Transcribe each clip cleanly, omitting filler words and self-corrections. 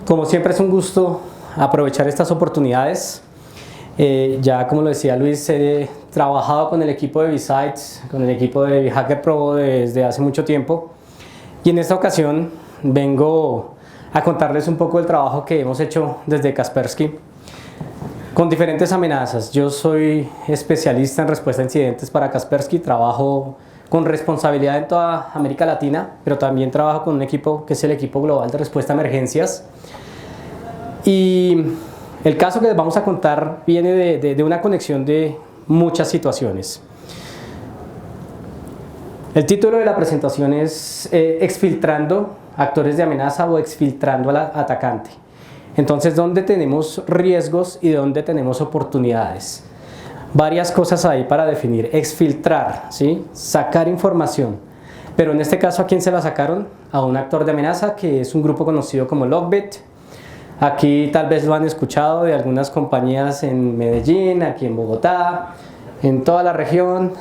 Como siempre es un gusto aprovechar estas oportunidades. Ya como lo decía Luis, he trabajado con el equipo de B-Sides, con el equipo de Hacker Pro desde hace mucho tiempo, y en esta ocasión vengo a contarles un poco del trabajo que hemos hecho desde Kaspersky con diferentes amenazas. Yo soy especialista en respuesta a incidentes para Kaspersky, trabajo con responsabilidad en toda América Latina, pero también trabajo con un equipo que es el equipo global de respuesta a emergencias. Y el caso que les vamos a contar viene de una conexión de muchas situaciones. El título de la presentación es exfiltrando actores de amenaza o exfiltrando al atacante. Entonces, ¿dónde tenemos riesgos y dónde tenemos oportunidades? Varias cosas ahí para definir. Exfiltrar, ¿sí? Sacar información. Pero en este caso, ¿a quién se la sacaron? A un actor de amenaza que es un grupo conocido como Lockbit. Aquí tal vez lo han escuchado de algunas compañías en Medellín, aquí en Bogotá, en toda la región.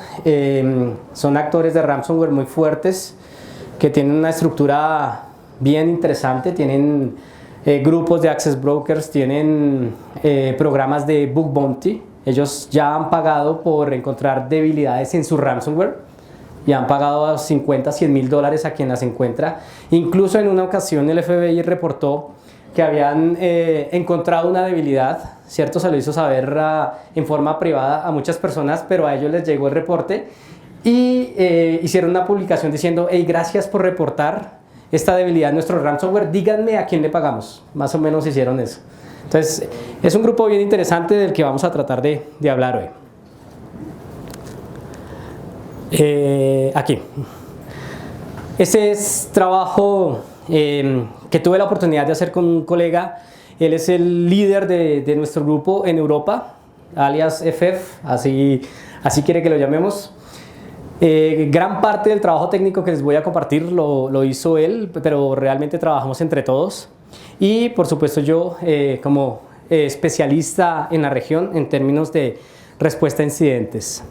Son actores de ransomware muy fuertes que tienen una estructura bien interesante, tienen grupos de access brokers, tienen programas de bug bounty. Ellos ya han pagado por encontrar debilidades en su ransomware y han pagado $50, $100,000 a quien las encuentra. Incluso en una ocasión el FBI reportó que habían encontrado una debilidad, ¿cierto? Se lo hizo saber en forma privada a muchas personas, pero a ellos les llegó el reporte y hicieron una publicación diciendo: hey, gracias por reportar esta debilidad en nuestro ransomware, díganme a quién le pagamos. Más o menos hicieron eso. Entonces, es un grupo bien interesante del que vamos a tratar de hablar hoy. Aquí. Ese es trabajo que tuve la oportunidad de hacer con un colega. Él es el líder de nuestro grupo en Europa, alias FF, así quiere que lo llamemos. Gran parte del trabajo técnico que les voy a compartir lo hizo él, pero realmente trabajamos entre todos. Y por supuesto yo como especialista en la región en términos de respuesta a incidentes.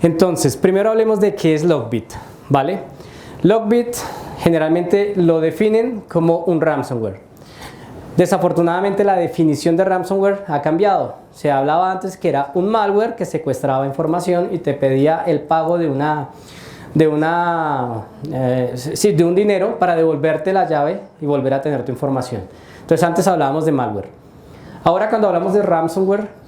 Entonces, primero hablemos de qué es Lockbit, ¿vale? Lockbit generalmente lo definen como un ransomware. Desafortunadamente la definición de ransomware ha cambiado. Se hablaba antes que era un malware que secuestraba información y te pedía el pago de un dinero para devolverte la llave y volver a tener tu información. Entonces antes hablábamos de malware. Ahora cuando hablamos de ransomware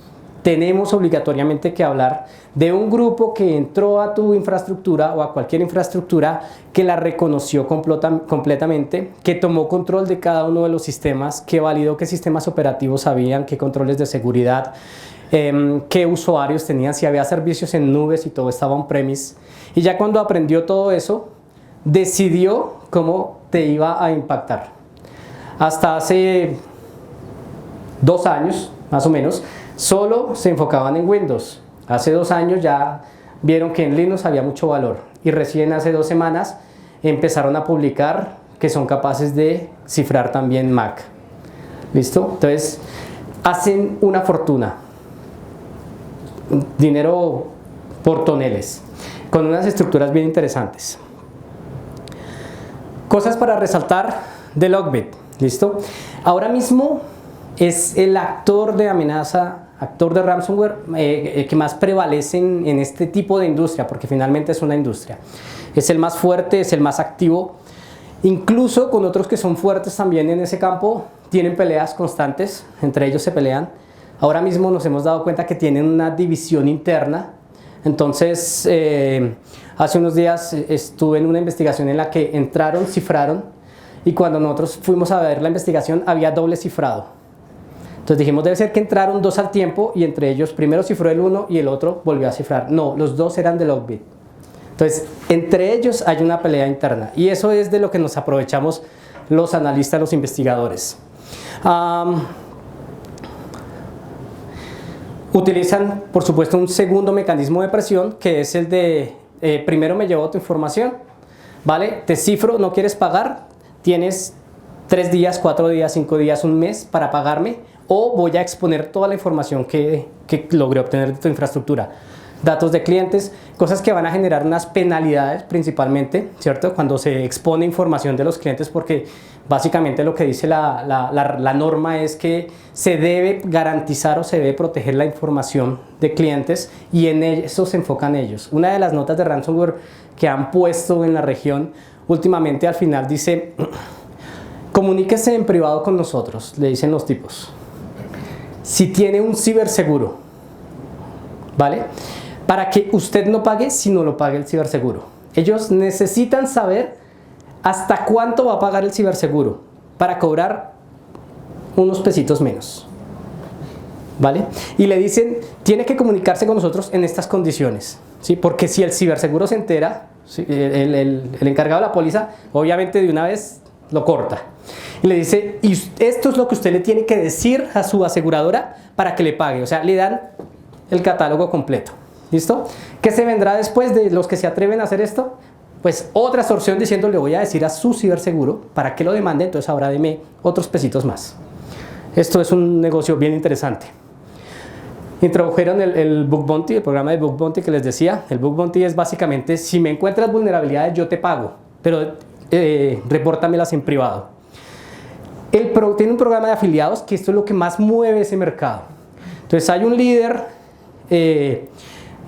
tenemos obligatoriamente que hablar de un grupo que entró a tu infraestructura o a cualquier infraestructura, que la reconoció completamente, que tomó control de cada uno de los sistemas, que validó qué sistemas operativos habían, qué controles de seguridad, qué usuarios tenían, si había servicios en nubes y todo estaba on-premise. Y ya cuando aprendió todo eso, decidió cómo te iba a impactar. Hasta hace 2 años, más o menos, solo se enfocaban en Windows. Hace 2 años ya vieron que en Linux había mucho valor y recién hace 2 semanas empezaron a publicar que son capaces de cifrar también Mac. ¿Listo? Entonces hacen una fortuna, dinero por toneles, con unas estructuras bien interesantes. Cosas para resaltar de Lockbit. ¿Listo? Ahora mismo es el actor de amenaza, actor de ransomware que más prevalece en este tipo de industria, porque finalmente es una industria. Es el más fuerte, es el más activo. Incluso con otros que son fuertes también en ese campo, tienen peleas constantes, entre ellos se pelean. Ahora mismo nos hemos dado cuenta que tienen una división interna. Entonces, hace unos días estuve en una investigación en la que entraron, cifraron, y cuando nosotros fuimos a ver la investigación había doble cifrado. Entonces dijimos, debe ser que entraron 2 al tiempo y entre ellos primero cifró el uno y el otro volvió a cifrar. No, los 2 eran de Lockbit. Entonces, entre ellos hay una pelea interna y eso es de lo que nos aprovechamos los analistas, los investigadores. Utilizan, por supuesto, un segundo mecanismo de presión que es el de primero me llevo tu información, ¿vale? Te cifro, no quieres pagar, tienes 3 días, 4 días, 5 días, un mes para pagarme, o voy a exponer toda la información que logré obtener de tu infraestructura. datos de clientes, cosas que van a generar unas penalidades principalmente, ¿cierto? Cuando se expone información de los clientes, porque básicamente lo que dice la norma es que se debe garantizar o se debe proteger la información de clientes y en eso se enfocan ellos. Una de las notas de ransomware que han puesto en la región últimamente al final dice: comuníquese en privado con nosotros, le dicen los tipos, si tiene un ciberseguro, ¿vale? Para que usted no pague si no lo pague el ciberseguro. Ellos necesitan saber hasta cuánto va a pagar el ciberseguro para cobrar unos pesitos menos, ¿vale? Y le dicen, tiene que comunicarse con nosotros en estas condiciones, ¿sí? Porque si el ciberseguro se entera, ¿sí? el encargado de la póliza, obviamente de una vez lo corta. Y le dice, y esto es lo que usted le tiene que decir a su aseguradora para que le pague. O sea, le dan el catálogo completo. ¿Listo? ¿Qué se vendrá después de los que se atreven a hacer esto? Pues otra extorsión diciendo, le voy a decir a su ciberseguro para que lo demande, entonces ahora deme otros pesitos más. Esto es un negocio bien interesante. Introdujeron el Bug Bounty, el programa de Bug Bounty que les decía. El Bug Bounty es básicamente, si me encuentras vulnerabilidades yo te pago, pero repórtamelas en privado. Tiene un programa de afiliados que esto es lo que más mueve ese mercado. Entonces hay un líder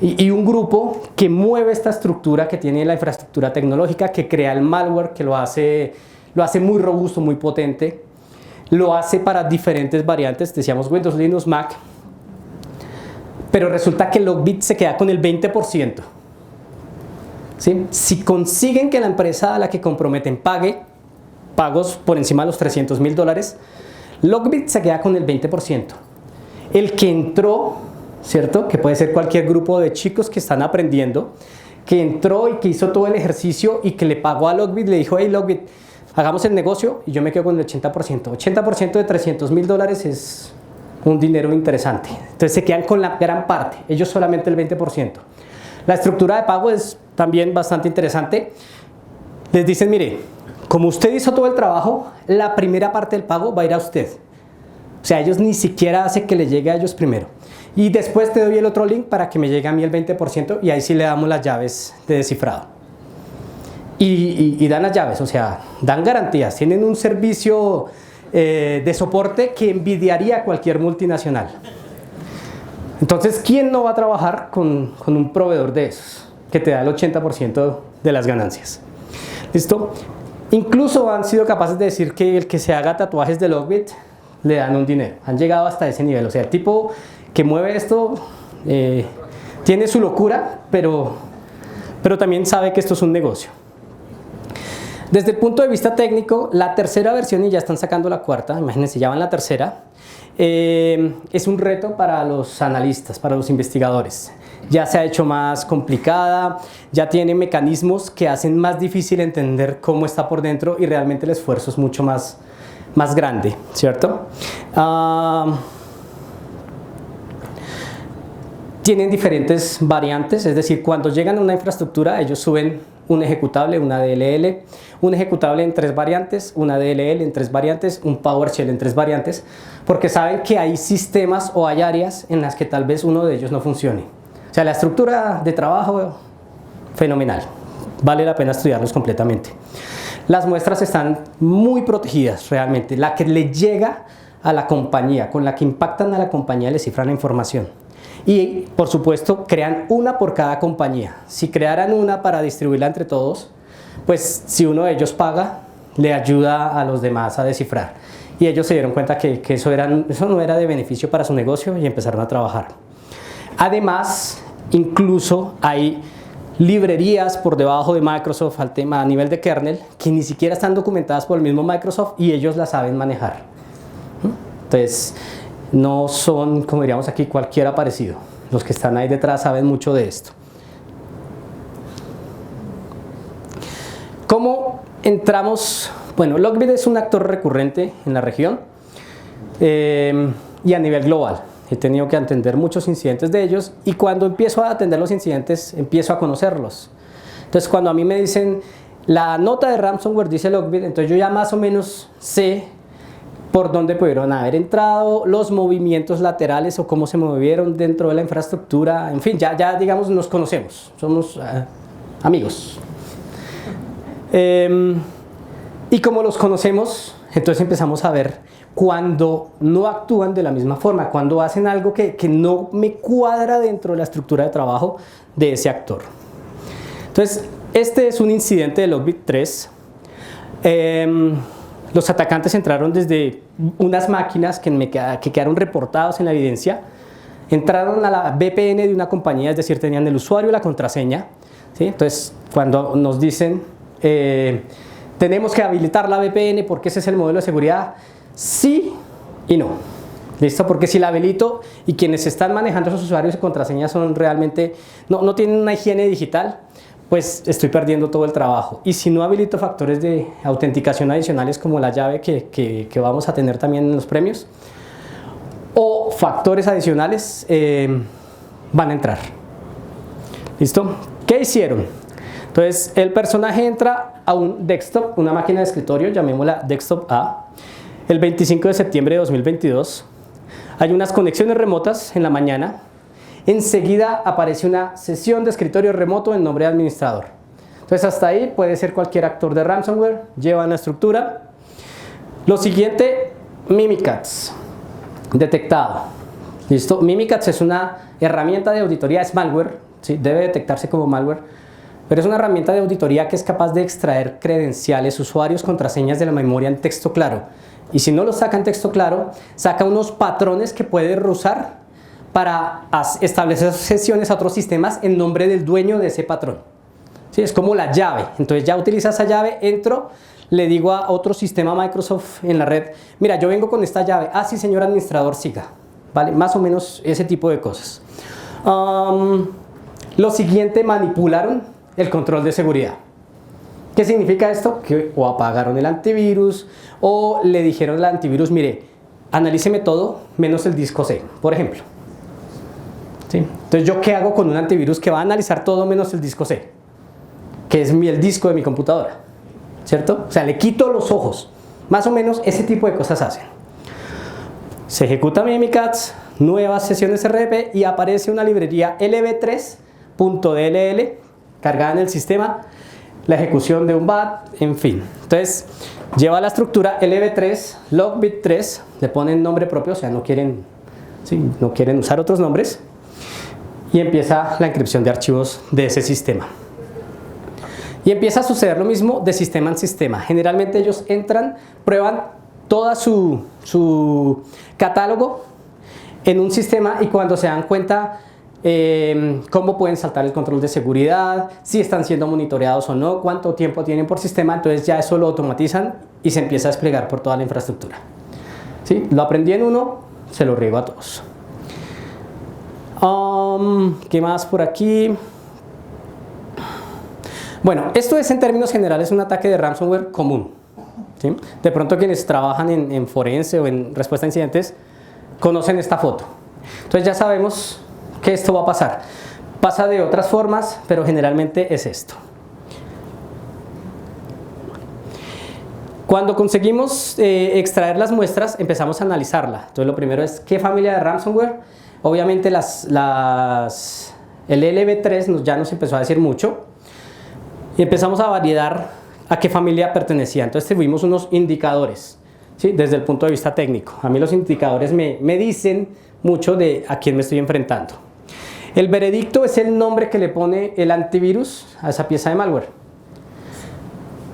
y un grupo que mueve esta estructura, que tiene la infraestructura tecnológica, que crea el malware, que lo hace muy robusto, muy potente. Lo hace para diferentes variantes, decíamos Windows, Linux, Mac. Pero resulta que Lockbit se queda con el 20%. ¿Sí? Si consiguen que la empresa a la que comprometen pague pagos por encima de los $300,000, Lockbit se queda con el 20%. El que entró, ¿cierto? Que puede ser cualquier grupo de chicos que están aprendiendo, que entró y que hizo todo el ejercicio y que le pagó a Lockbit, le dijo, hey Lockbit, hagamos el negocio y yo me quedo con el 80%. 80% de $300,000 es un dinero interesante. Entonces se quedan con la gran parte, ellos solamente el 20%. La estructura de pago es también bastante interesante. Les dicen, mire, como usted hizo todo el trabajo, la primera parte del pago va a ir a usted. O sea, ellos ni siquiera hacen que le llegue a ellos primero. Y después te doy el otro link para que me llegue a mí el 20% y ahí sí le damos las llaves de descifrado. Y dan las llaves, o sea, dan garantías. Tienen un servicio de soporte que envidiaría a cualquier multinacional. Entonces, ¿quién no va a trabajar con un proveedor de esos que te da el 80% de las ganancias? ¿Listo? Incluso han sido capaces de decir que el que se haga tatuajes de Lockbit le dan un dinero. Han llegado hasta ese nivel. O sea, el tipo que mueve esto tiene su locura, pero también sabe que esto es un negocio. Desde el punto de vista técnico, la tercera versión, y ya están sacando la cuarta, imagínense, ya van la tercera, es un reto para los analistas, para los investigadores. Ya se ha hecho más complicada, ya tiene mecanismos que hacen más difícil entender cómo está por dentro y realmente el esfuerzo es mucho más grande, ¿cierto? Tienen diferentes variantes, es decir, cuando llegan a una infraestructura, ellos suben un ejecutable, una DLL, un ejecutable en 3 variantes, una DLL en 3 variantes, un PowerShell en 3 variantes, porque saben que hay sistemas o hay áreas en las que tal vez uno de ellos no funcione. O sea, la estructura de trabajo, fenomenal, vale la pena estudiarlos completamente. Las muestras están muy protegidas realmente, la que le llega a la compañía, con la que impactan a la compañía, le cifran la información. Y por supuesto crean una por cada compañía. Si crearan una para distribuirla entre todos, pues si uno de ellos paga, le ayuda a los demás a descifrar. Y ellos se dieron cuenta que eso no era de beneficio para su negocio y empezaron a trabajar. Además, incluso hay librerías por debajo de Microsoft a nivel de kernel que ni siquiera están documentadas por el mismo Microsoft y ellos las saben manejar. Entonces, no son, como diríamos aquí, cualquiera parecido. Los que están ahí detrás saben mucho de esto. ¿Cómo entramos? Bueno, Lockbit es un actor recurrente en la región y a nivel global. He tenido que atender muchos incidentes de ellos y cuando empiezo a atender los incidentes, empiezo a conocerlos. Entonces, cuando a mí me dicen, la nota de ransomware dice Lockbit, entonces yo ya más o menos sé por dónde pudieron haber entrado, los movimientos laterales o cómo se movieron dentro de la infraestructura, en fin, ya digamos nos conocemos, somos amigos. Y como los conocemos, entonces empezamos a ver cuando no actúan de la misma forma, cuando hacen algo que no me cuadra dentro de la estructura de trabajo de ese actor. Entonces, este es un incidente de Lockbit 3. Los atacantes entraron desde unas máquinas que quedaron reportados en la evidencia, entraron a la VPN de una compañía, es decir, tenían el usuario y la contraseña, ¿sí? Entonces, cuando nos dicen tenemos que habilitar la VPN porque ese es el modelo de seguridad, sí y no. ¿Listo? Porque si la habilito y quienes están manejando esos usuarios y contraseñas son realmente, no tienen una higiene digital, pues estoy perdiendo todo el trabajo. Y si no habilito factores de autenticación adicionales como la llave que vamos a tener también en los premios, o factores adicionales, van a entrar. ¿Listo? ¿Qué hicieron? Entonces, el personaje entra a un desktop, una máquina de escritorio, llamémosla desktop A, el 25 de septiembre de 2022. Hay unas conexiones remotas en la mañana. Enseguida aparece una sesión de escritorio remoto en nombre de administrador. Entonces hasta ahí puede ser cualquier actor de ransomware, lleva una estructura. Lo siguiente, Mimikatz, detectado. ¿Listo? Mimikatz es una herramienta de auditoría, es malware, ¿sí? Debe detectarse como malware, pero es una herramienta de auditoría que es capaz de extraer credenciales, usuarios, contraseñas de la memoria en texto claro. Y si no lo saca en texto claro, saca unos patrones que puede usar para establecer sesiones a otros sistemas en nombre del dueño de ese patrón. ¿Sí? Es como la llave. Entonces ya utiliza esa llave, entro, le digo a otro sistema Microsoft en la red, mira, yo vengo con esta llave. Ah, sí, señor administrador, siga. ¿Vale? Más o menos ese tipo de cosas. Lo siguiente, manipularon el control de seguridad. ¿Qué significa esto? Que o apagaron el antivirus o le dijeron al antivirus, mire, analíceme todo menos el disco C, por ejemplo. ¿Sí? Entonces, ¿yo qué hago con un antivirus que va a analizar todo menos el disco C? Que es el disco de mi computadora, ¿cierto? O sea, le quito los ojos. Más o menos ese tipo de cosas hacen. Se ejecuta Mimikatz, nuevas sesiones RP y aparece una librería lb3.dll cargada en el sistema, la ejecución de un BAT, en fin. Entonces, lleva la estructura lb3, logbit 3, le ponen nombre propio, o sea, no quieren usar otros nombres. Y empieza la encripción de archivos de ese sistema. Y empieza a suceder lo mismo de sistema en sistema. Generalmente ellos entran, prueban todo su catálogo en un sistema y cuando se dan cuenta cómo pueden saltar el control de seguridad, si están siendo monitoreados o no, cuánto tiempo tienen por sistema, entonces ya eso lo automatizan y se empieza a desplegar por toda la infraestructura. ¿Sí? Lo aprendí en uno, se lo riego a todos. ¿Qué más por aquí? Bueno, esto es en términos generales un ataque de ransomware común, ¿sí? De pronto quienes trabajan en forense o en respuesta a incidentes conocen esta foto. Entonces ya sabemos que esto va a pasar. Pasa de otras formas, pero generalmente es esto. Cuando conseguimos extraer las muestras, empezamos a analizarla. Entonces lo primero es qué familia de ransomware. Obviamente el LB3 ya nos empezó a decir mucho y empezamos a validar a qué familia pertenecía. Entonces tuvimos unos indicadores, ¿sí? Desde el punto de vista técnico. A mí los indicadores me dicen mucho de a quién me estoy enfrentando. El veredicto es el nombre que le pone el antivirus a esa pieza de malware.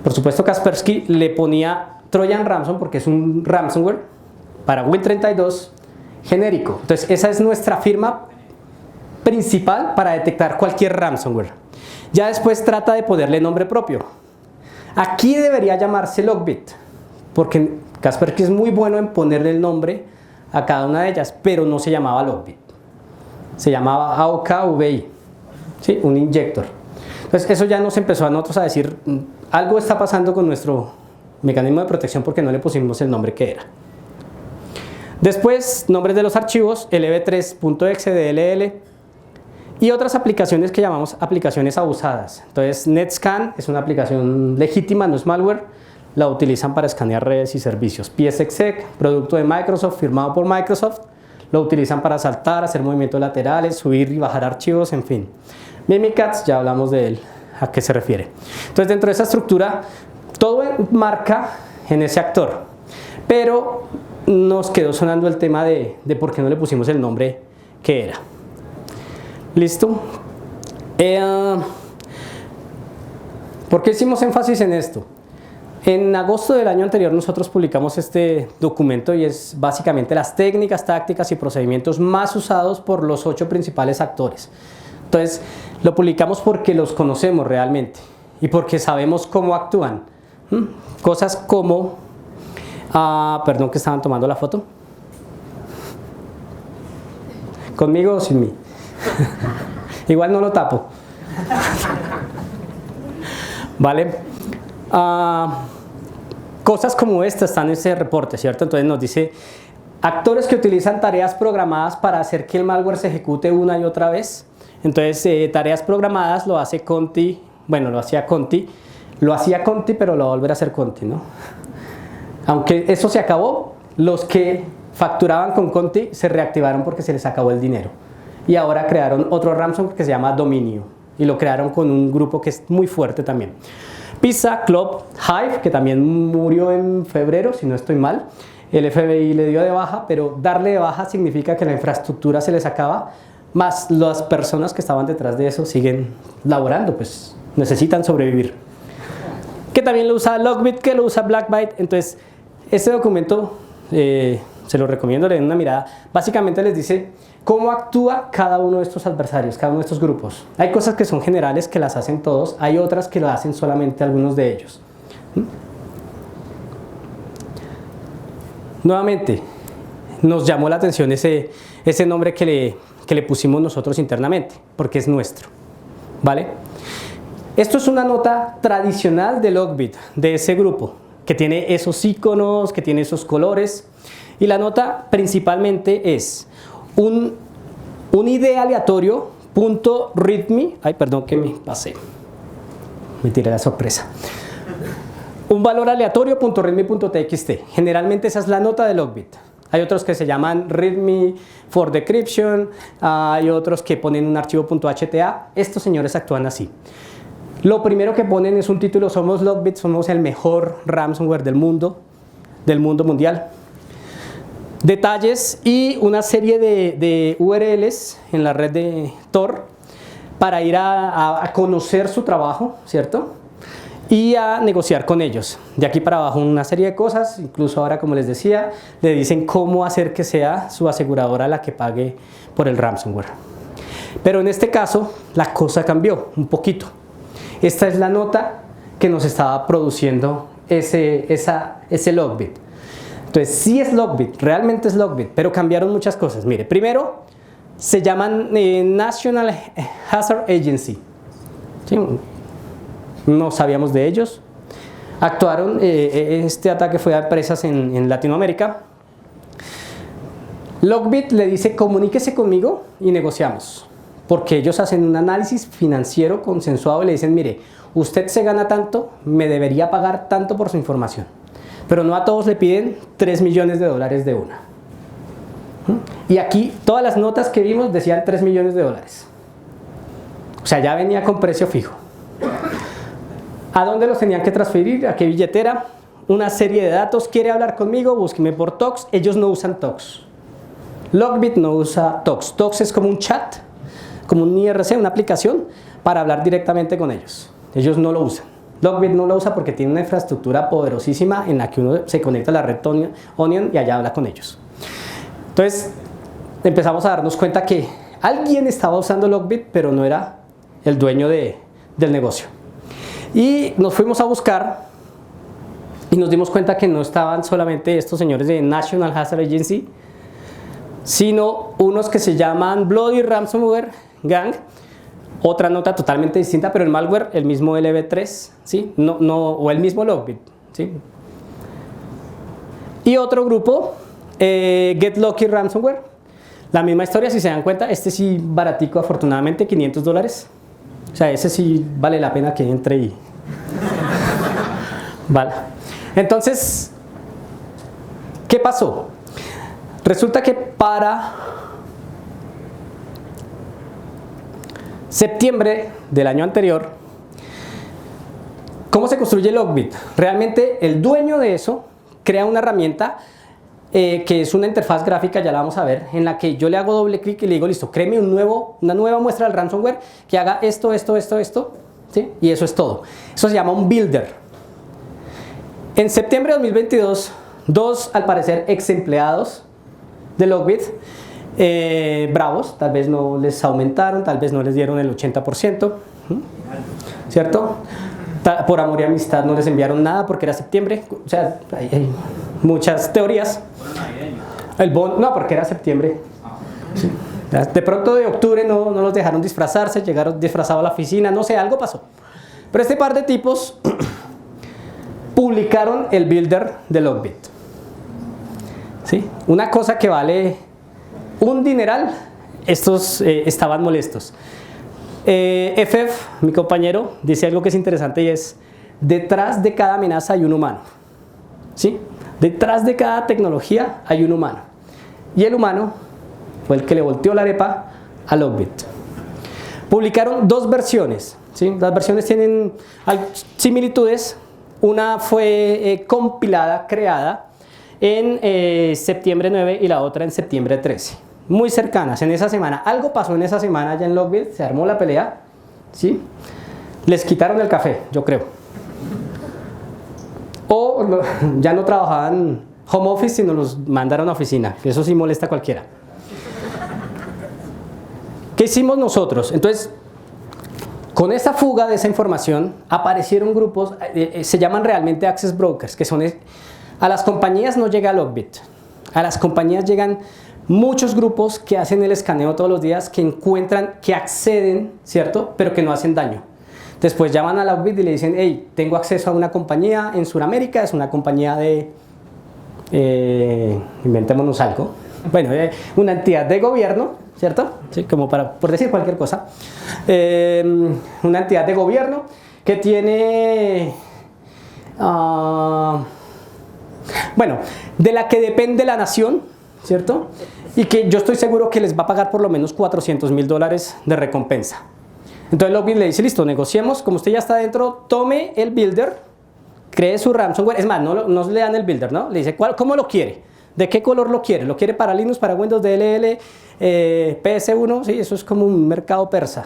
Por supuesto, Kaspersky le ponía Trojan Ransom porque es un ransomware para Win32 genérico. Entonces esa es nuestra firma principal para detectar cualquier ransomware. Ya después trata de ponerle nombre propio. Aquí debería llamarse Logbit, porque Kaspersky es muy bueno en ponerle el nombre a cada una de ellas, pero no se llamaba Logbit. Se llamaba AOKVI, ¿sí? Un inyector. Entonces eso ya nos empezó a nosotros a decir, algo está pasando con nuestro mecanismo de protección porque no le pusimos el nombre que era. Después, nombres de los archivos, lb3.xdll y otras aplicaciones que llamamos aplicaciones abusadas. Entonces, NetScan es una aplicación legítima, no es malware. la utilizan para escanear redes y servicios. PSExec, producto de Microsoft, firmado por Microsoft, lo utilizan para saltar, hacer movimientos laterales, subir y bajar archivos, en fin. Mimikatz, ya hablamos de él, a qué se refiere. Entonces, dentro de esa estructura, todo marca en ese actor, pero nos quedó sonando el tema de por qué no le pusimos el nombre que era. ¿Listo? ¿Por qué hicimos énfasis en esto? En agosto del año anterior nosotros publicamos este documento y es básicamente las técnicas, tácticas y procedimientos más usados por los 8 principales actores. Entonces, lo publicamos porque los conocemos realmente y porque sabemos cómo actúan. Cosas como, perdón que estaban tomando la foto. ¿Conmigo o sin mí? Igual no lo tapo. ¿Vale? Cosas como esta están en ese reporte, ¿cierto? Entonces nos dice, actores que utilizan tareas programadas para hacer que el malware se ejecute una y otra vez. Entonces, tareas programadas lo hace Conti, bueno, lo hacía Conti, pero lo va a volver a hacer Conti, ¿no? Aunque eso se acabó, los que facturaban con Conti se reactivaron porque se les acabó el dinero. Y ahora crearon otro ransomware que se llama Dominio. Y lo crearon con un grupo que es muy fuerte también. Pizza Club Hive, que también murió en febrero, si no estoy mal. El FBI le dio de baja, pero darle de baja significa que la infraestructura se les acaba, más las personas que estaban detrás de eso siguen laborando, pues necesitan sobrevivir. Que también lo usa Logbit, que lo usa Blackbyte. Entonces, este documento se lo recomiendo, le den una mirada. Básicamente les dice cómo actúa cada uno de estos adversarios, cada uno de estos grupos. Hay cosas que son generales, que las hacen todos, hay otras que lo hacen solamente algunos de ellos. Nuevamente, nos llamó la atención ese nombre que le pusimos nosotros internamente, porque es nuestro, ¿vale? Esto es una nota tradicional de Logbit, de ese grupo, que tiene esos iconos, que tiene esos colores, y la nota principalmente es un ID aleatorio .readme, ay perdón que me pasé, me tiré la sorpresa, un valor aleatorio .readme.txt, generalmente esa es la nota de Logbit. Hay otros que se llaman readme for decryption, hay otros que ponen un archivo .hta, estos señores actúan así. Lo primero que ponen es un título, somos Logbit, somos el mejor ransomware del mundo mundial. Detalles y una serie de URLs en la red de Tor para ir a conocer su trabajo, ¿cierto? Y a negociar con ellos. De aquí para abajo una serie de cosas, incluso ahora, como les decía, le dicen cómo hacer que sea su aseguradora la que pague por el ransomware. Pero en este caso la cosa cambió un poquito. Esta es la nota que nos estaba produciendo ese Logbit. Entonces sí es Logbit, realmente es Logbit, pero cambiaron muchas cosas. Mire, primero se llaman National Hazard Agency. ¿Sí? No sabíamos de ellos. Actuaron, este ataque fue a empresas en Latinoamérica. Logbit le dice, comuníquese conmigo y negociamos. Porque ellos hacen un análisis financiero consensuado y le dicen, mire, usted se gana tanto, me debería pagar tanto por su información. Pero no a todos le piden 3 millones de dólares de una. Y aquí todas las notas que vimos decían 3 millones de dólares. O sea, ya venía con precio fijo. ¿A dónde los tenían que transferir? ¿A qué billetera? Una serie de datos. ¿Quiere hablar conmigo? Búsqueme por Tox. Ellos no usan Tox. Logbit no usa Tox. Tox es como un chat, como un IRC, una aplicación para hablar directamente con ellos. Ellos no lo usan. Logbit no lo usa porque tiene una infraestructura poderosísima en la que uno se conecta a la red Onion y allá habla con ellos. Entonces empezamos a darnos cuenta que alguien estaba usando Logbit, pero no era el dueño del negocio. Y nos fuimos a buscar y nos dimos cuenta que no estaban solamente estos señores de National Hazard Agency, sino unos que se llaman Bloody Ransomware Gang. Otra nota totalmente distinta, pero el malware, el mismo LB3, ¿sí? O el mismo Logbit, ¿sí? Y otro grupo, Get Lucky Ransomware. La misma historia, si se dan cuenta, este sí baratico, afortunadamente, $500. O sea, ese sí vale la pena que entre y... Vale. Entonces, ¿qué pasó? Resulta que para septiembre del año anterior, ¿cómo se construye Lockbit? Realmente el dueño de eso crea una herramienta que es una interfaz gráfica, ya la vamos a ver, en la que yo le hago doble clic y le digo, listo, créeme una nueva muestra del ransomware que haga esto, ¿sí? Y eso es todo. Eso se llama un builder. En septiembre de 2022, dos, al parecer, ex empleados de Lockbit, bravos, tal vez no les aumentaron, tal vez no les dieron el 80%, ¿cierto? Por amor y amistad no les enviaron nada porque era septiembre, o sea, hay muchas teorías. No, porque era septiembre. Sí. De pronto de octubre no los dejaron disfrazarse, llegaron disfrazados a la oficina, no sé, algo pasó. Pero este par de tipos publicaron el builder de Lockbit. ¿Sí? Una cosa que vale un dineral, estos estaban molestos. FF, mi compañero, dice algo que es interesante y es: detrás de cada amenaza hay un humano. ¿Sí? Detrás de cada tecnología hay un humano. Y el humano fue el que le volteó la arepa a Lockbit. Publicaron dos versiones. ¿Sí? Las versiones tienen similitudes. Una fue compilada, creada en septiembre 9 y la otra en septiembre 13. Muy cercanas, en esa semana. Algo pasó en esa semana allá en Lockbit, se armó la pelea, ¿sí? Les quitaron el café, yo creo. O ya no trabajaban home office, sino los mandaron a oficina, que eso sí molesta a cualquiera. ¿Qué hicimos nosotros? Entonces, con esa fuga de esa información, aparecieron grupos, se llaman realmente access brokers, que son, a las compañías no llega Lockbit, a las compañías llegan muchos grupos que hacen el escaneo todos los días, que encuentran, que acceden, ¿cierto? Pero que no hacen daño. Después llaman a Lockbit y le dicen, hey, tengo acceso a una compañía en Sudamérica, es una compañía de, inventémonos algo, bueno, una entidad de gobierno, ¿cierto? Sí, como por decir cualquier cosa. Una entidad de gobierno que tiene, bueno, de la que depende la nación, ¿cierto? Y que yo estoy seguro que les va a pagar por lo menos $400,000 de recompensa. Entonces Lockbit le dice, listo, negociemos, como usted ya está dentro, tome el builder, cree su ransomware. Es más, no le dan el builder, ¿no? Le dice, ¿cómo lo quiere? ¿De qué color lo quiere? ¿Lo quiere para Linux, para Windows, DLL, PS1? Sí, eso es como un mercado persa.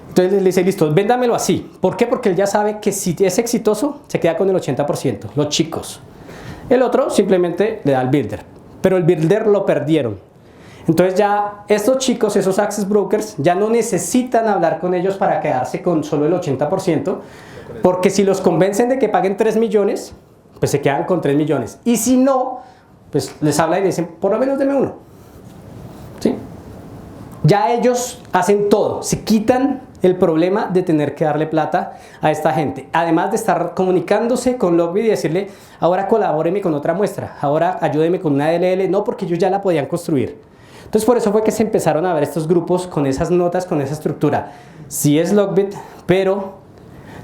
Entonces le dice, listo, véndamelo así. ¿Por qué? Porque él ya sabe que si es exitoso, se queda con el 80%, los chicos. El otro simplemente le da el builder. Pero el builder lo perdieron. Entonces ya estos chicos, esos access brokers, ya no necesitan hablar con ellos para quedarse con solo el 80%, porque si los convencen de que paguen 3 millones, pues se quedan con 3 millones. Y si no, pues les habla y dicen, por lo menos deme uno. ¿Sí? Ya ellos hacen todo, se quitan el problema de tener que darle plata a esta gente. Además de estar comunicándose con Lockbit y decirle, ahora colabóreme con otra muestra, ahora ayúdeme con una DLL, no, porque ellos ya la podían construir. Entonces por eso fue que se empezaron a ver estos grupos con esas notas, con esa estructura. Sí es Lockbit, pero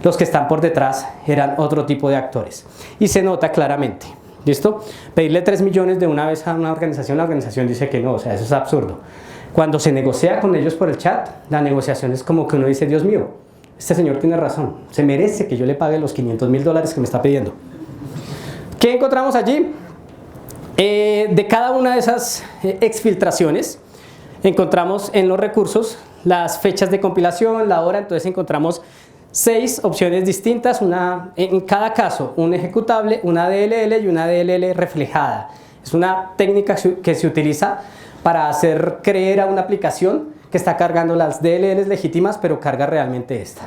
los que están por detrás eran otro tipo de actores. Y se nota claramente. ¿Listo? Pedirle 3 millones de una vez a una organización, la organización dice que no, o sea, eso es absurdo. Cuando se negocia con ellos por el chat, la negociación es como que uno dice, Dios mío, este señor tiene razón, se merece que yo le pague los $500,000 que me está pidiendo. ¿Qué encontramos allí? De cada una de esas exfiltraciones, encontramos en los recursos las fechas de compilación, la hora, entonces encontramos 6 opciones distintas, una, en cada caso un ejecutable, una DLL y una DLL reflejada. Es una técnica que se utiliza para hacer creer a una aplicación que está cargando las DLLs legítimas, pero carga realmente esta.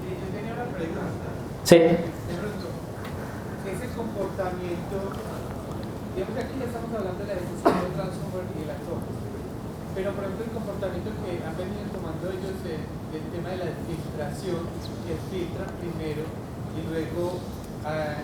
Yo tenía una pregunta. Sí. Ese comportamiento, digamos que aquí ya estamos hablando de la decisión del ransomware y el actor, pero por ejemplo el comportamiento que han venido tomando ellos del tema de la filtración, que filtran primero y luego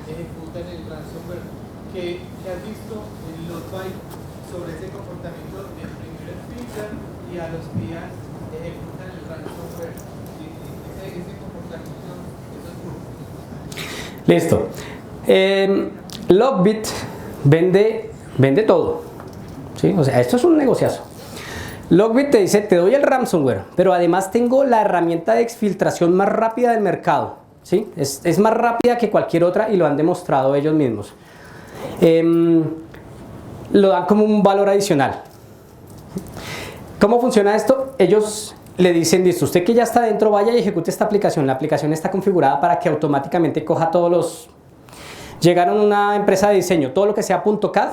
ejecutan el ransomware, que has visto en los bytes sobre ese comportamiento de primero filtran y a los días ejecutan el ransomware, ese comportamiento, esos grupos. Listo. Logbit vende todo, ¿sí? O sea, esto es un negociazo. Logbit te dice, te doy el ransomware, pero además tengo la herramienta de exfiltración más rápida del mercado, ¿sí? Es más rápida que cualquier otra y lo han demostrado ellos mismos. Lo dan como un valor adicional. ¿Cómo funciona esto? Ellos le dicen, listo, usted que ya está dentro, vaya y ejecute esta aplicación. La aplicación está configurada para que automáticamente coja todos los... Llegaron a una empresa de diseño, todo lo que sea .cad,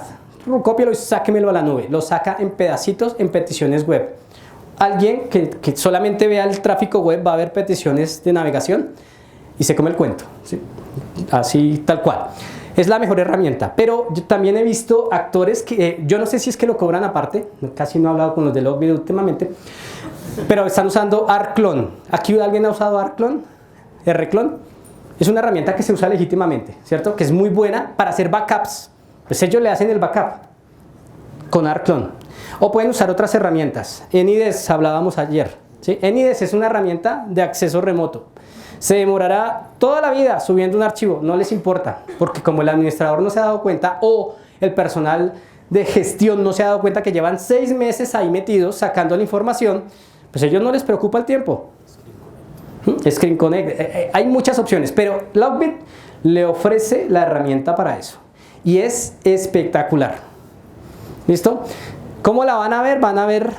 cópialo y sáquemelo a la nube. Lo saca en pedacitos, en peticiones web. Alguien que solamente vea el tráfico web va a ver peticiones de navegación y se come el cuento, ¿sí? Así tal cual. Es la mejor herramienta, pero yo también he visto actores que, yo no sé si es que lo cobran aparte, casi no he hablado con los de Logbit últimamente, pero están usando rclone. ¿Aquí alguien ha usado rclone? ¿Rclone? Es una herramienta que se usa legítimamente, ¿cierto? Que es muy buena para hacer backups. Pues ellos le hacen el backup con rclone. O pueden usar otras herramientas. AnyDesk hablábamos ayer, ¿sí? AnyDesk es una herramienta de acceso remoto. Se demorará toda la vida subiendo un archivo, no les importa, porque como el administrador no se ha dado cuenta o el personal de gestión no se ha dado cuenta que llevan 6 meses ahí metidos sacando la información, pues a ellos no les preocupa el tiempo. Screen Connect, hay muchas opciones, pero Logbit le ofrece la herramienta para eso y es espectacular. ¿Listo? ¿Cómo la van a ver? Van a ver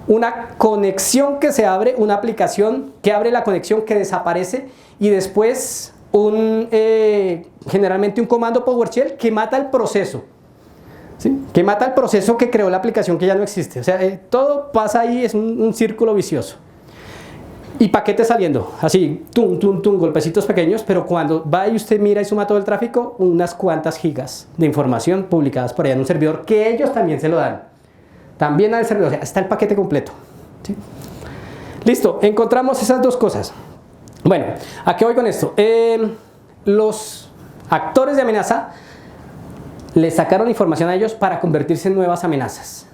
una conexión que se abre, una aplicación que abre la conexión, que desaparece y después generalmente un comando PowerShell que mata el proceso, ¿sí? Que mata el proceso que creó la aplicación que ya no existe. O sea, todo pasa ahí, es un círculo vicioso. Y paquetes saliendo, así, tum, tum, tum, golpecitos pequeños, pero cuando va y usted mira y suma todo el tráfico, unas cuantas gigas de información publicadas por allá en un servidor que ellos también se lo dan. También al servidor, o sea, está el paquete completo, ¿sí? Listo, encontramos esas dos cosas. Bueno, ¿a qué voy con esto? Los actores de amenaza le sacaron información a ellos para convertirse en nuevas amenazas.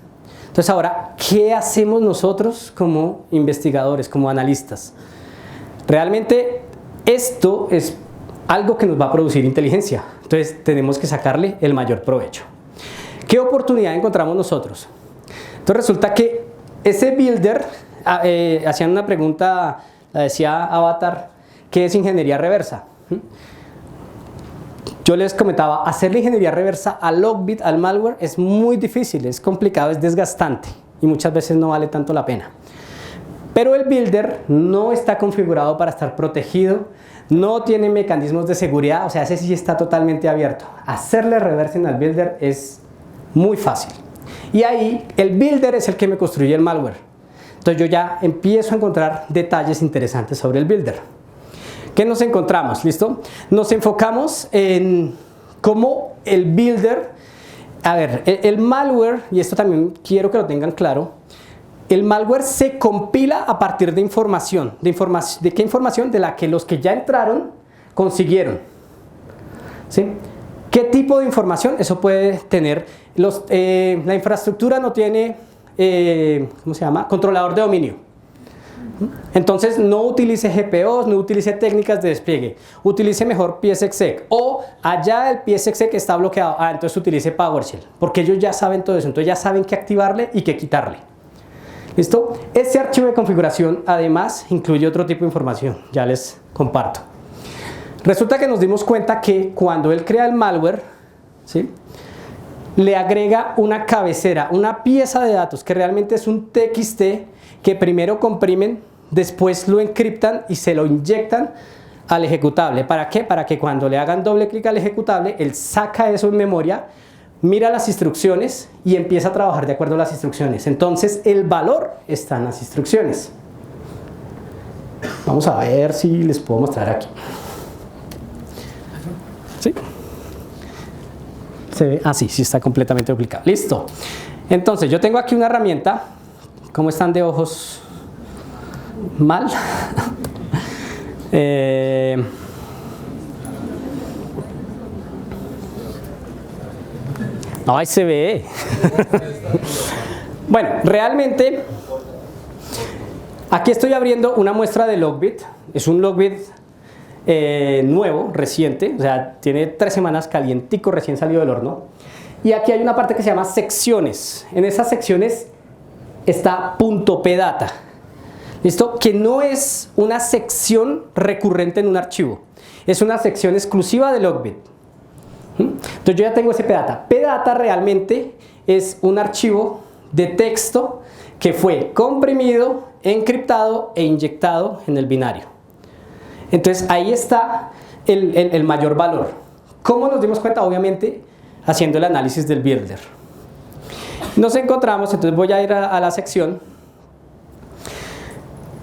Entonces ahora, ¿qué hacemos nosotros como investigadores, como analistas? Realmente esto es algo que nos va a producir inteligencia. Entonces tenemos que sacarle el mayor provecho. ¿Qué oportunidad encontramos nosotros? Entonces resulta que ese builder, hacían una pregunta, la decía Avatar, ¿qué es ingeniería reversa? Yo les comentaba, hacer la ingeniería reversa a Logbit, al malware, es muy difícil, es complicado, es desgastante y muchas veces no vale tanto la pena. Pero el builder no está configurado para estar protegido, no tiene mecanismos de seguridad, o sea, ese sí está totalmente abierto. Hacerle reversing al builder es muy fácil. Y ahí el builder es el que me construye el malware. Entonces yo ya empiezo a encontrar detalles interesantes sobre el builder. ¿Qué nos encontramos? ¿Listo? Nos enfocamos en cómo el builder, a ver, el malware, y esto también quiero que lo tengan claro, el malware se compila a partir de información. ¿De qué información? De la que los que ya entraron consiguieron. ¿Sí? ¿Qué tipo de información? Eso puede tener, la infraestructura no tiene, ¿cómo se llama? Controlador de dominio. Entonces no utilice GPOs, no utilice técnicas de despliegue, utilice mejor PSExec o allá el PSExec está bloqueado, entonces utilice PowerShell, porque ellos ya saben todo eso, entonces ya saben qué activarle y qué quitarle. ¿Listo? Este archivo de configuración además incluye otro tipo de información, ya les comparto. Resulta que nos dimos cuenta que cuando él crea el malware, ¿sí?, le agrega una cabecera, una pieza de datos que realmente es un TXT que primero comprimen, después lo encriptan y se lo inyectan al ejecutable. ¿Para qué? Para que cuando le hagan doble clic al ejecutable, él saca eso en memoria, mira las instrucciones y empieza a trabajar de acuerdo a las instrucciones. Entonces el valor está en las instrucciones. Vamos a ver si les puedo mostrar aquí. ¿Sí? ¿Se ve? Ah, sí, sí está completamente duplicado. Listo. Entonces yo tengo aquí una herramienta. ¿Cómo están de ojos? ¿Mal? No, ahí se ve. Bueno, realmente aquí estoy abriendo una muestra de Logbit. Es un Logbit nuevo, reciente, o sea, tiene 3 semanas calientico, recién salido del horno. Y aquí hay una parte que se llama secciones. En esas secciones está .pdata. ¿Listo? Que no es una sección recurrente en un archivo. Es una sección exclusiva de Logbit. Entonces yo ya tengo ese pdata. Pdata realmente es un archivo de texto que fue comprimido, encriptado e inyectado en el binario. Entonces ahí está el mayor valor. ¿Cómo nos dimos cuenta? Obviamente haciendo el análisis del builder. Nos encontramos, entonces voy a ir a la sección.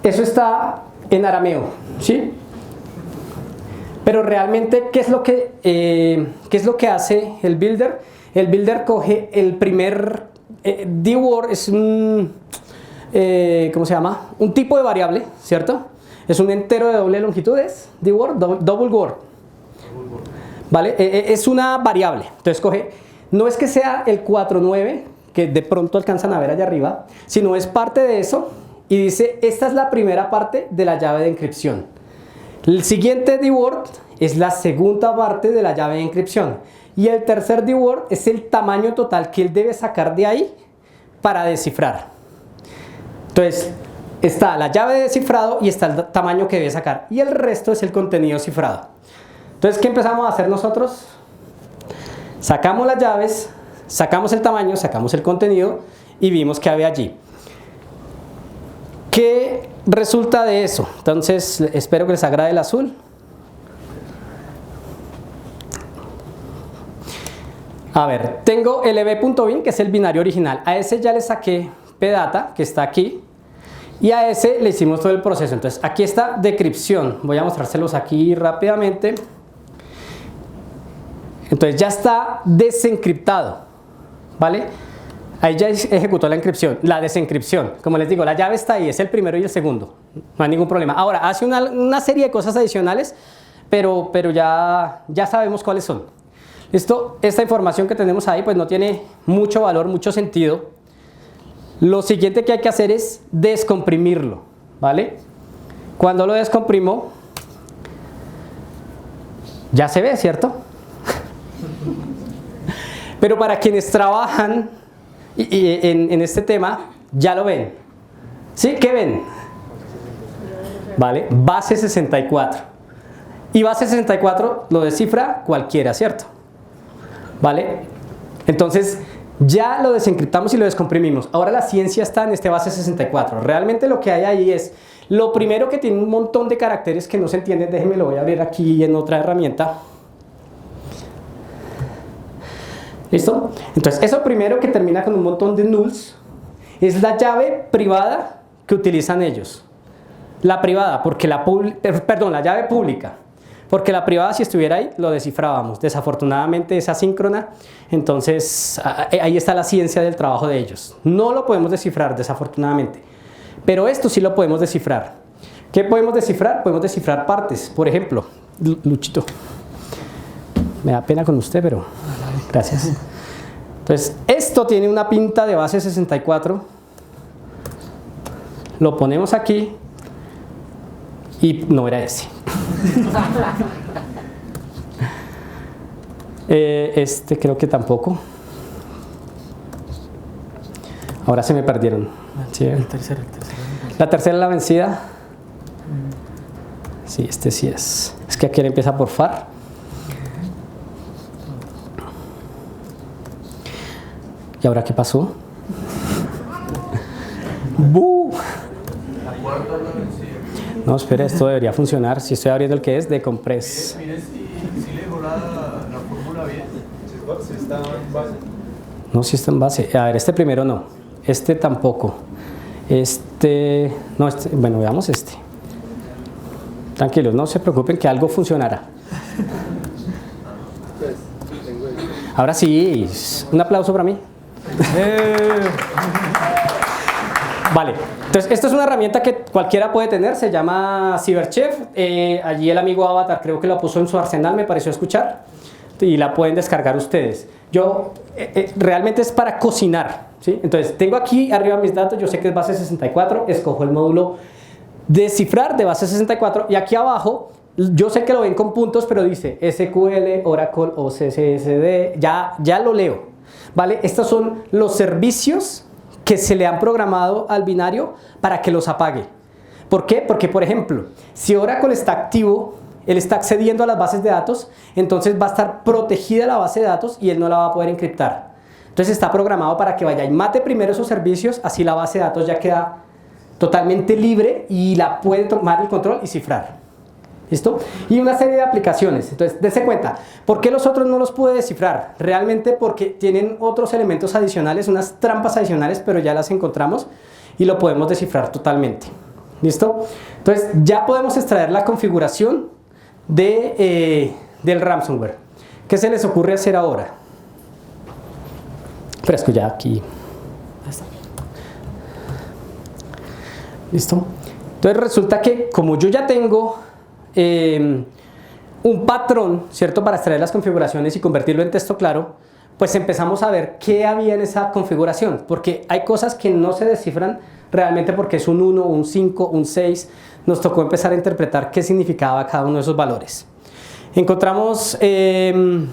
Eso está en arameo, ¿sí? Pero realmente, ¿qué es lo que hace el builder? El builder coge el primer dword, es un, ¿cómo se llama? Un tipo de variable, ¿cierto? Es un entero de doble longitudes, dword, double word. ¿Vale? Es una variable. Entonces coge, no es que sea el 4.9, que de pronto alcanzan a ver allá arriba, sino es parte de eso y dice, esta es la primera parte de la llave de encripción. El siguiente dword es la segunda parte de la llave de encripción. Y el tercer dword es el tamaño total que él debe sacar de ahí para descifrar. Entonces, está la llave de descifrado y está el tamaño que debe sacar. Y el resto es el contenido cifrado. Entonces, ¿qué empezamos a hacer nosotros? Sacamos las llaves, sacamos el tamaño, sacamos el contenido y vimos que había allí. ¿Qué resulta de eso? Entonces, espero que les agrade el azul. A ver, tengo el eb.bin, que es el binario original. A ese ya le saqué pdata, que está aquí. Y a ese le hicimos todo el proceso. Entonces, aquí está decripción. Voy a mostrárselos aquí rápidamente. Entonces, ya está desencriptado. ¿Vale? Ahí ya ejecutó la encripción, la desencripción. Como les digo, la llave está ahí, es el primero y el segundo. No hay ningún problema. Ahora, hace una serie de cosas adicionales, pero ya sabemos cuáles son. Esta información que tenemos ahí pues no tiene mucho valor, mucho sentido. Lo siguiente que hay que hacer es descomprimirlo, ¿vale? Cuando lo descomprimo, ya se ve, ¿cierto? Pero para quienes trabajan en este tema, ya lo ven. ¿Sí? ¿Qué ven? ¿Vale? Base 64. Y base 64 lo descifra cualquiera, ¿cierto? ¿Vale? Entonces, ya lo desencriptamos y lo descomprimimos. Ahora la ciencia está en este base 64. Realmente lo que hay ahí es, lo primero que tiene un montón de caracteres que no se entienden. Déjenme, lo voy a abrir aquí en otra herramienta. ¿Listo? Entonces, eso primero que termina con un montón de nulls es la llave privada que utilizan ellos. La privada, porque la llave pública. Porque la privada, si estuviera ahí, lo descifrábamos. Desafortunadamente es asíncrona, entonces ahí está la ciencia del trabajo de ellos. No lo podemos descifrar, desafortunadamente. Pero esto sí lo podemos descifrar. ¿Qué podemos descifrar? Podemos descifrar partes. Por ejemplo, Luchito, me da pena con usted, pero gracias. Entonces, esto tiene una pinta de base 64. Lo ponemos aquí y no era ese. Este creo que tampoco. Ahora se me perdieron. ¿Sí? El tercero. La tercera es la vencida. Sí, este sí es. Es que aquí empieza por far. ¿Y ahora qué pasó? ¡Bu! No, espera, esto debería funcionar. Si estoy abriendo el que es de compress. Mire si le dejó la fórmula bien. Si está en base. No, si está en base. A ver, este primero no. Este tampoco. Este. No, este. Bueno, veamos este. Tranquilos, no se preocupen que algo funcionará. Ahora sí, un aplauso para mí. Vale, entonces esta es una herramienta que cualquiera puede tener, se llama Cyberchef. Allí el amigo Avatar creo que la puso en su arsenal, me pareció escuchar, y la pueden descargar ustedes. Yo, realmente es para cocinar, ¿sí? Entonces tengo aquí arriba mis datos, yo sé que es base 64, escojo el módulo descifrar de base 64 y aquí abajo yo sé que lo ven con puntos, pero dice SQL, Oracle o CSSD, ya lo leo, ¿vale? Estos son los servicios que se le han programado al binario para que los apague. ¿Por qué? Porque, por ejemplo, si Oracle está activo, él está accediendo a las bases de datos, entonces va a estar protegida la base de datos y él no la va a poder encriptar. Entonces está programado para que vaya y mate primero esos servicios, así la base de datos ya queda totalmente libre y la puede tomar el control y cifrar. ¿Listo? Y una serie de aplicaciones. Entonces, dése cuenta, ¿por qué los otros no los pude descifrar? Realmente porque tienen otros elementos adicionales, unas trampas adicionales, pero ya las encontramos y lo podemos descifrar totalmente. ¿Listo? Entonces, ya podemos extraer la configuración del ransomware. ¿Qué se les ocurre hacer ahora? Fresco ya aquí. ¿Listo? Entonces resulta que como yo ya tengo un patrón, ¿cierto? Para extraer las configuraciones y convertirlo en texto claro, pues empezamos a ver qué había en esa configuración, porque hay cosas que no se descifran realmente porque es un 1, un 5, un 6. Nos tocó empezar a interpretar qué significaba cada uno de esos valores. Encontramos que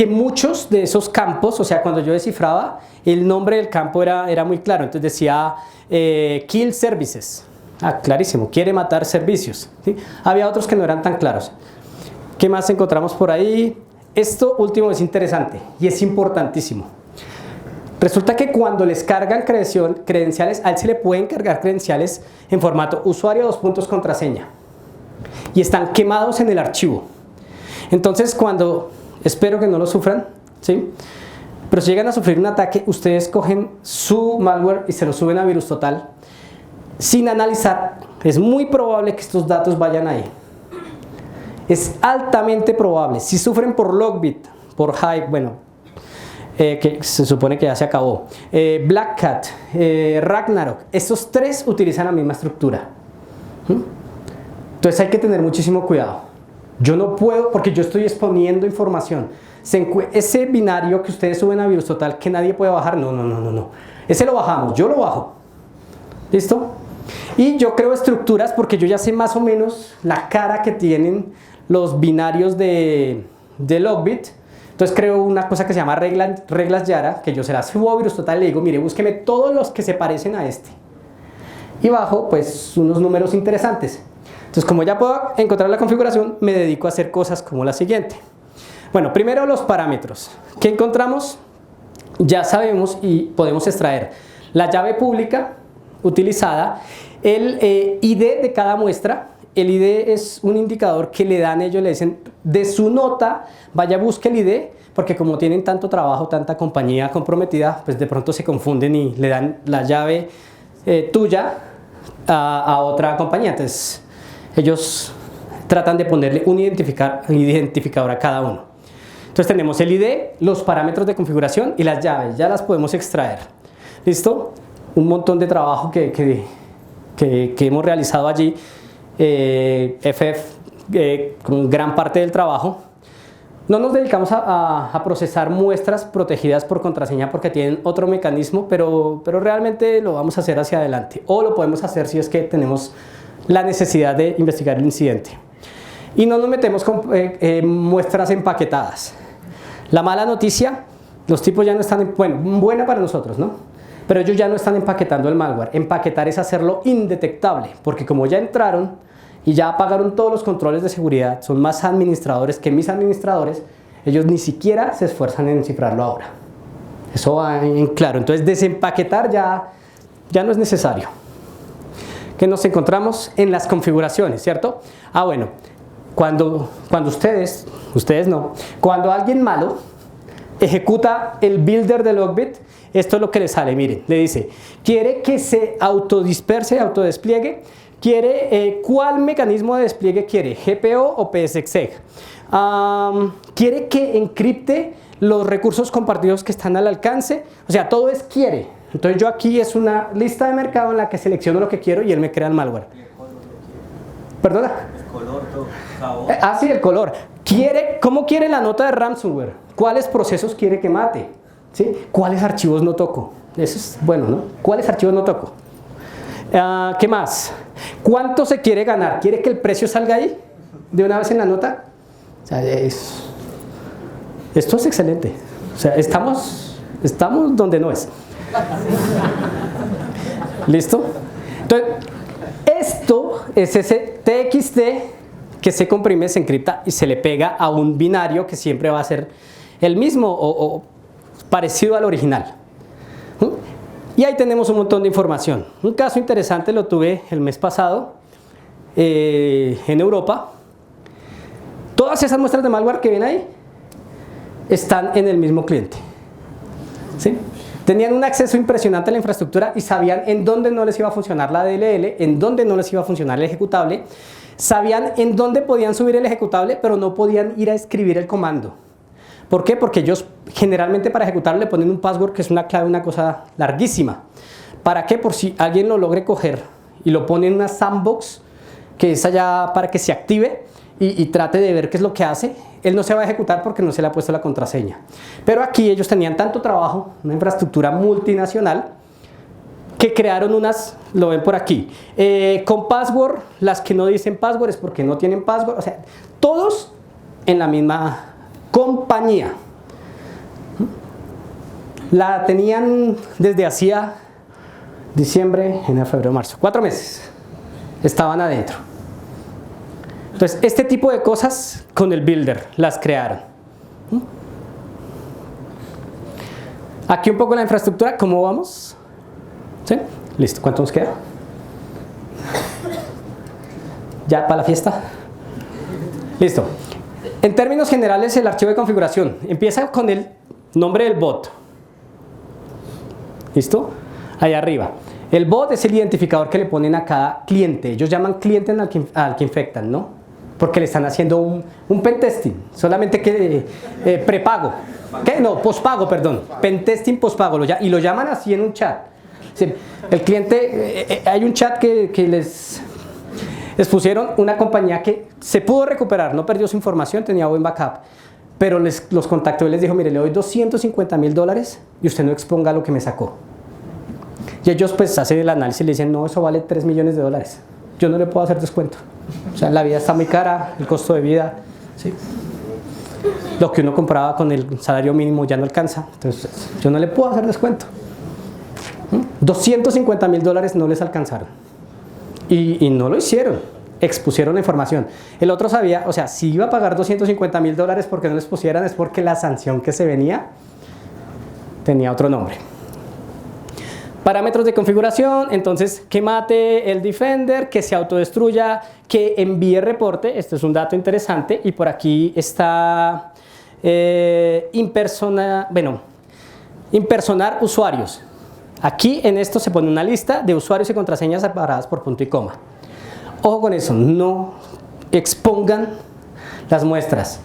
muchos de esos campos, o sea, cuando yo descifraba, el nombre del campo era muy claro. Entonces decía kill services. Clarísimo, quiere matar servicios, ¿sí? Había otros que no eran tan claros. ¿Qué más encontramos por ahí? Esto último es interesante y es importantísimo. Resulta que cuando les cargan credenciales, a él se le pueden cargar credenciales en formato usuario, contraseña. Y están quemados en el archivo. Entonces espero que no lo sufran, ¿sí? Pero si llegan a sufrir un ataque, ustedes cogen su malware y se lo suben a VirusTotal. Sin analizar, es muy probable que estos datos vayan ahí. Es altamente probable. Si sufren por Logbit, por Hive, bueno, que se supone que ya se acabó, Black Cat, Ragnarok, estos tres utilizan la misma estructura. Entonces hay que tener muchísimo cuidado. Yo no puedo, porque yo estoy exponiendo información. Ese binario que ustedes suben a VirusTotal que nadie puede bajar, no. Ese lo bajamos, yo lo bajo. ¿Listo? Y yo creo estructuras porque yo ya sé más o menos la cara que tienen los binarios de Logbit. Entonces creo una cosa que se llama reglas Yara, que yo se las subo a VirusTotal y le digo, mire, búsqueme todos los que se parecen a este. Y bajo pues unos números interesantes. Entonces como ya puedo encontrar la configuración, me dedico a hacer cosas como la siguiente. Bueno, primero los parámetros. ¿Qué encontramos? Ya sabemos y podemos extraer la llave pública utilizada, el ID de cada muestra. El ID es un indicador que le dan ellos, le dicen de su nota, vaya busque el ID, porque como tienen tanto trabajo, tanta compañía comprometida, pues de pronto se confunden y le dan la llave tuya a otra compañía. Entonces ellos tratan de ponerle un identificador a cada uno. Entonces tenemos el ID, los parámetros de configuración y las llaves, ya las podemos extraer. ¿Listo? Un montón de trabajo que hemos realizado allí, con gran parte del trabajo. No nos dedicamos a procesar muestras protegidas por contraseña porque tienen otro mecanismo, pero realmente lo vamos a hacer hacia adelante, o lo podemos hacer si es que tenemos la necesidad de investigar el incidente. Y no nos metemos con muestras empaquetadas. La mala noticia, los tipos ya no están, buena para nosotros, ¿no? Pero ellos ya no están empaquetando el malware. Empaquetar es hacerlo indetectable, porque como ya entraron y ya apagaron todos los controles de seguridad, son más administradores que mis administradores, ellos ni siquiera se esfuerzan en cifrarlo ahora. Eso va en claro. Entonces desempaquetar ya no es necesario. ¿Qué nos encontramos? En las configuraciones, ¿cierto? Bueno, cuando ustedes no, cuando alguien malo ejecuta el builder de Logbit, esto es lo que le sale, miren, le dice, quiere que se autodisperse, autodespliegue, quiere, ¿cuál mecanismo de despliegue quiere? ¿GPO o PSExec? Quiere que encripte los recursos compartidos que están al alcance, o sea, todo es quiere. Entonces yo aquí es una lista de mercado en la que selecciono lo que quiero y él me crea el malware. ¿Perdona? El color, todo, sabor. Sí, el color. ¿Cómo quiere la nota de ransomware? ¿Cuáles procesos quiere que mate? ¿Sí? ¿Cuáles archivos no toco? Eso es bueno, ¿no? ¿Cuáles archivos no toco? ¿Qué más? ¿Cuánto se quiere ganar? ¿Quiere que el precio salga ahí? de una vez en la nota. O sea, esto es excelente. O sea, estamos donde no es. ¿Listo? Entonces, esto es ese TXT que se comprime, se encripta y se le pega a un binario que siempre va a ser el mismo o parecido al original. Y ahí tenemos un montón de información. Un caso interesante lo tuve el mes pasado en Europa. Todas esas muestras de malware que ven ahí están en el mismo cliente. ¿Sí? Tenían un acceso impresionante a la infraestructura y sabían en dónde no les iba a funcionar la DLL, en dónde no les iba a funcionar el ejecutable. Sabían en dónde podían subir el ejecutable, pero no podían ir a escribir el comando. ¿Por qué? Porque ellos generalmente para ejecutarlo le ponen un password que es una clave, una cosa larguísima. ¿Para qué? Por si alguien lo logre coger y lo pone en una sandbox que es allá para que se active y trate de ver qué es lo que hace, él no se va a ejecutar porque no se le ha puesto la contraseña. Pero aquí ellos tenían tanto trabajo, una infraestructura multinacional, que crearon unas, lo ven por aquí, con password. Las que no dicen password es porque no tienen password. O sea, todos en la misma compañía. La tenían desde hacía diciembre, enero, febrero, marzo, 4 meses. Estaban adentro. Entonces, este tipo de cosas con el Builder las crearon. Aquí un poco la infraestructura, ¿cómo vamos? ¿Sí? Listo, ¿cuánto nos queda? ¿Ya para la fiesta? Listo. En términos generales, el archivo de configuración empieza con el nombre del bot. ¿Listo? Ahí arriba. El bot es el identificador que le ponen a cada cliente. Ellos llaman cliente al que infectan, ¿no? Porque le están haciendo un pentesting, solamente que prepago. ¿Qué? No, pospago, perdón. Pentesting pospago. Y lo llaman así en un chat. Sí, el cliente, hay un chat que les pusieron una compañía que se pudo recuperar, no perdió su información, tenía buen backup. Pero los contactó y les dijo, mire, le doy $250,000 y usted no exponga lo que me sacó. Y ellos pues hacen el análisis y le dicen, no, eso vale $3 millones. Yo no le puedo hacer descuento. O sea, la vida está muy cara, el costo de vida, ¿sí? Lo que uno compraba con el salario mínimo ya no alcanza. Entonces, yo no le puedo hacer descuento. $250,000 no les alcanzaron. Y no lo hicieron. Expusieron la información. El otro sabía, o sea, si iba a pagar $250,000 porque no les pusieran, es porque la sanción que se venía tenía otro nombre. Parámetros de configuración, entonces que mate el Defender, que se autodestruya, que envíe reporte. Este es un dato interesante y por aquí está impersonar usuarios. Aquí en esto se pone una lista de usuarios y contraseñas separadas por punto y coma. Ojo con eso, no expongan las muestras.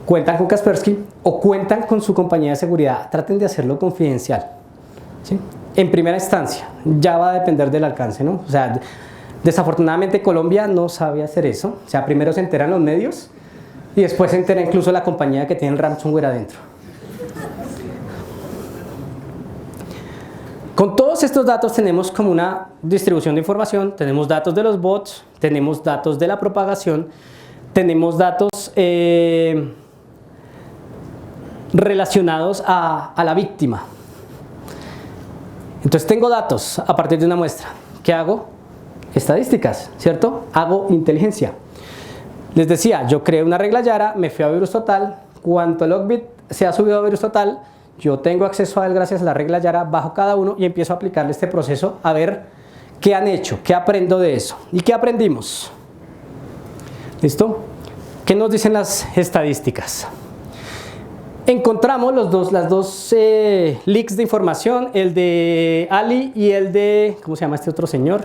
Cuentan con Kaspersky o cuentan con su compañía de seguridad, traten de hacerlo confidencial. ¿Sí? En primera instancia, ya va a depender del alcance, ¿no? O sea, desafortunadamente Colombia no sabe hacer eso. O sea, primero se enteran los medios y después se entera incluso la compañía que tiene el ransomware adentro. Con todos estos datos tenemos como una distribución de información, tenemos datos de los bots, tenemos datos de la propagación, tenemos datos relacionados a la víctima. Entonces tengo datos a partir de una muestra. ¿Qué hago? Estadísticas, ¿cierto? Hago inteligencia. Les decía, yo creé una regla Yara, me fui a VirusTotal, cuánto logbit se ha subido a VirusTotal, yo tengo acceso a él gracias a la regla Yara, bajo cada uno y empiezo a aplicarle este proceso a ver qué han hecho, qué aprendo de eso y qué aprendimos. ¿Listo? ¿Qué nos dicen las estadísticas? Encontramos las dos leaks de información, el de Ali y el de, ¿cómo se llama este otro señor?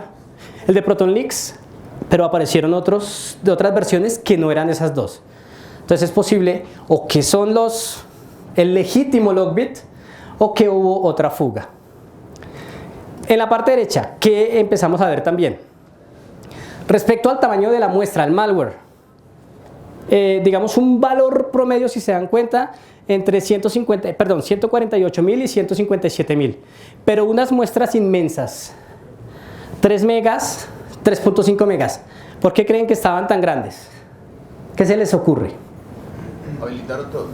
El de Proton Leaks, pero aparecieron otros de otras versiones que no eran esas dos. Entonces es posible o que son el legítimo logbit o que hubo otra fuga. En la parte derecha, ¿qué empezamos a ver también? Respecto al tamaño de la muestra, el malware, digamos un valor promedio, si se dan cuenta, entre 148.000 y 157.000, pero unas muestras inmensas, 3 megas, 3.5 megas, ¿Por qué creen que estaban tan grandes? ¿Qué se les ocurre? Habilitaron todo.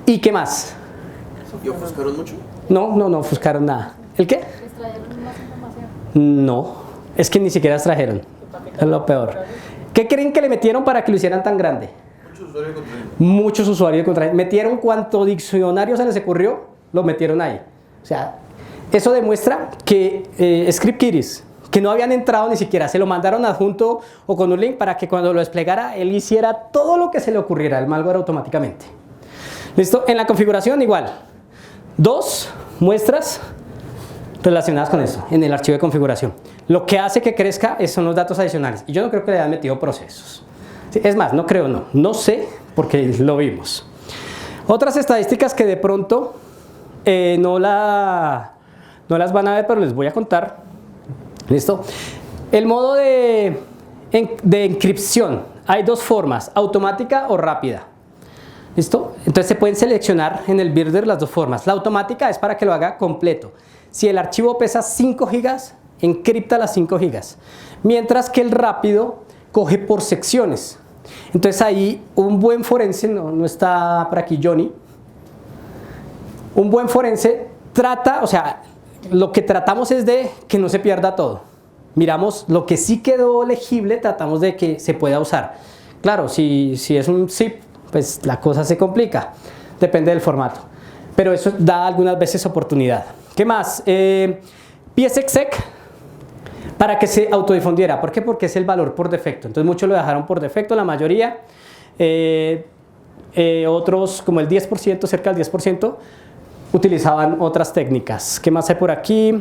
¿Y qué más? ¿Y ofuscaron mucho? No ofuscaron nada. ¿El qué? ¿Extrajeron más información? No, es que ni siquiera extrajeron. Es lo peor. ¿Qué creen que le metieron para que lo hicieran tan grande? Muchos usuarios contrarios. Muchos usuarios contra. Metieron cuanto diccionario se les ocurrió, lo metieron ahí. O sea, eso demuestra que ScriptKitties, que no habían entrado ni siquiera, se lo mandaron adjunto o con un link para que cuando lo desplegara él hiciera todo lo que se le ocurriera, el malware automáticamente. ¿Listo? En la configuración igual. 2 muestras relacionadas con eso en el archivo de configuración. Lo que hace que crezca son los datos adicionales. Y yo no creo que le hayan metido procesos. Sí, es más, no creo, no. No sé porque lo vimos. Otras estadísticas que de pronto no las van a ver, pero les voy a contar. ¿Listo? El modo de encripción. Hay 2 formas, automática o rápida. ¿Listo? Entonces se pueden seleccionar en el builder las 2 formas. La automática es para que lo haga completo. Si el archivo pesa 5 gigas, encripta las 5 gigas. Mientras que el rápido coge por secciones. Entonces ahí un buen forense, no está por aquí Johnny, un buen forense trata, o sea, lo que tratamos es de que no se pierda todo. Miramos lo que sí quedó legible, tratamos de que se pueda usar. Claro, si es un zip, pues la cosa se complica, depende del formato. Pero eso da algunas veces oportunidad. ¿Qué más? PSExec para que se autodifundiera. ¿Por qué? Porque es el valor por defecto. Entonces muchos lo dejaron por defecto, la mayoría. Otros, como el 10%, cerca del 10%, utilizaban otras técnicas. ¿Qué más hay por aquí?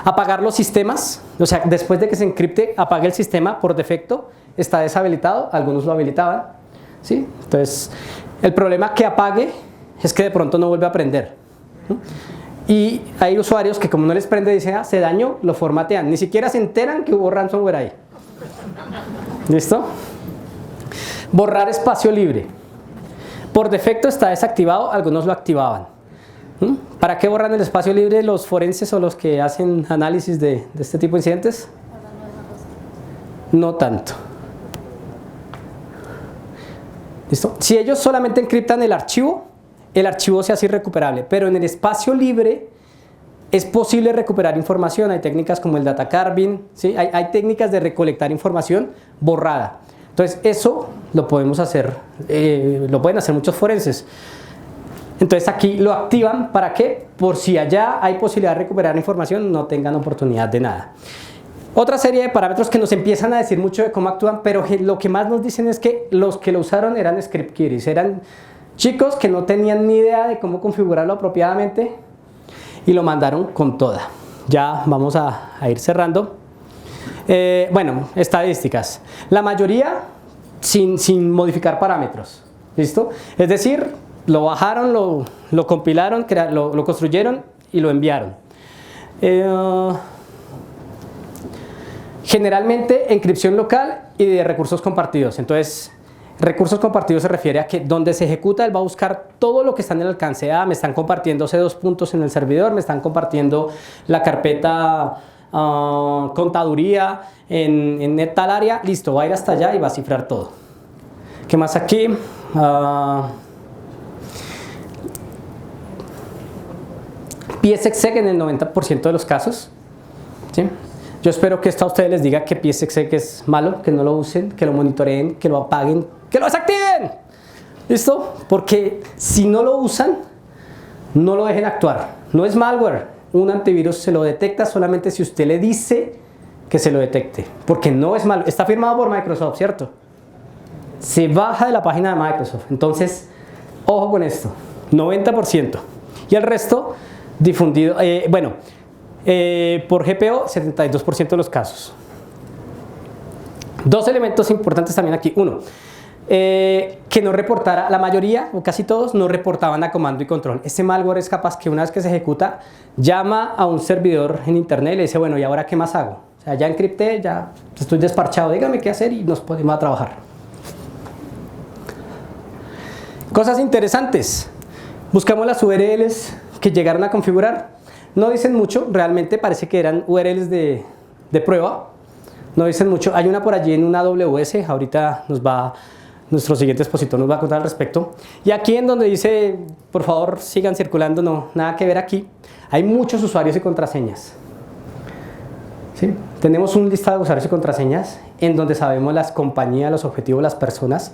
Apagar los sistemas. O sea, después de que se encripte, apague el sistema por defecto. Está deshabilitado, algunos lo habilitaban. ¿Sí? Entonces, el problema que apague es que de pronto no vuelve a prender. Y hay usuarios que como no les prende, dicen, se dañó, lo formatean. Ni siquiera se enteran que hubo ransomware ahí. ¿Listo? Borrar espacio libre. Por defecto está desactivado, algunos lo activaban. ¿Para qué borran el espacio libre los forenses o los que hacen análisis de este tipo de incidentes? No tanto. ¿Listo? Si ellos solamente encriptan el archivo se hace irrecuperable, pero en el espacio libre es posible recuperar información. Hay técnicas como el data carving, ¿sí? Hay técnicas de recolectar información borrada. Entonces eso lo podemos hacer, lo pueden hacer muchos forenses. Entonces aquí lo activan, ¿para qué? Por si allá hay posibilidad de recuperar información, no tengan oportunidad de nada. Otra serie de parámetros que nos empiezan a decir mucho de cómo actúan, pero lo que más nos dicen es que los que lo usaron eran ScriptKitties, eran chicos que no tenían ni idea de cómo configurarlo apropiadamente y lo mandaron con toda. Ya vamos a ir cerrando. Bueno, estadísticas. La mayoría sin modificar parámetros. ¿Listo? Es decir, lo bajaron, lo compilaron, lo construyeron y lo enviaron. Generalmente encripción local y de recursos compartidos. Entonces, recursos compartidos se refiere a que donde se ejecuta él va a buscar todo lo que está en el alcance. Me están compartiendo C2 puntos en el servidor, me están compartiendo la carpeta contaduría en tal área, listo, va a ir hasta allá y va a cifrar todo. ¿Qué más aquí? PSExec en el 90% de los casos. ¿Sí? Yo espero que esto a ustedes les diga que PSExec es malo, que no lo usen, que lo monitoreen, que lo apaguen, que lo desactiven. ¿Listo? Porque si no lo usan, no lo dejen actuar. No es malware. Un antivirus se lo detecta solamente si usted le dice que se lo detecte. Porque no es malo. Está firmado por Microsoft, ¿cierto? Se baja de la página de Microsoft. Entonces, ojo con esto. 90%. Y el resto difundido. Por GPO, 72% de los casos. 2 elementos importantes también aquí. Uno, que no reportara, la mayoría o casi todos no reportaban a comando y control. Este malware es capaz que una vez que se ejecuta, llama a un servidor en internet y le dice, bueno, ¿y ahora qué más hago? O sea, ya encripté, ya estoy desparchado, dígame qué hacer y nos ponemos a trabajar. Cosas interesantes. Buscamos las URLs que llegaron a configurar. No dicen mucho, realmente parece que eran URLs de prueba. no dicen mucho. Hay una por allí en una AWS, ahorita nuestro siguiente expositor nos va a contar al respecto. Y aquí en donde dice, por favor sigan circulando, no, nada que ver aquí. Hay muchos usuarios y contraseñas. ¿Sí? Tenemos un listado de usuarios y contraseñas en donde sabemos las compañías, los objetivos, las personas,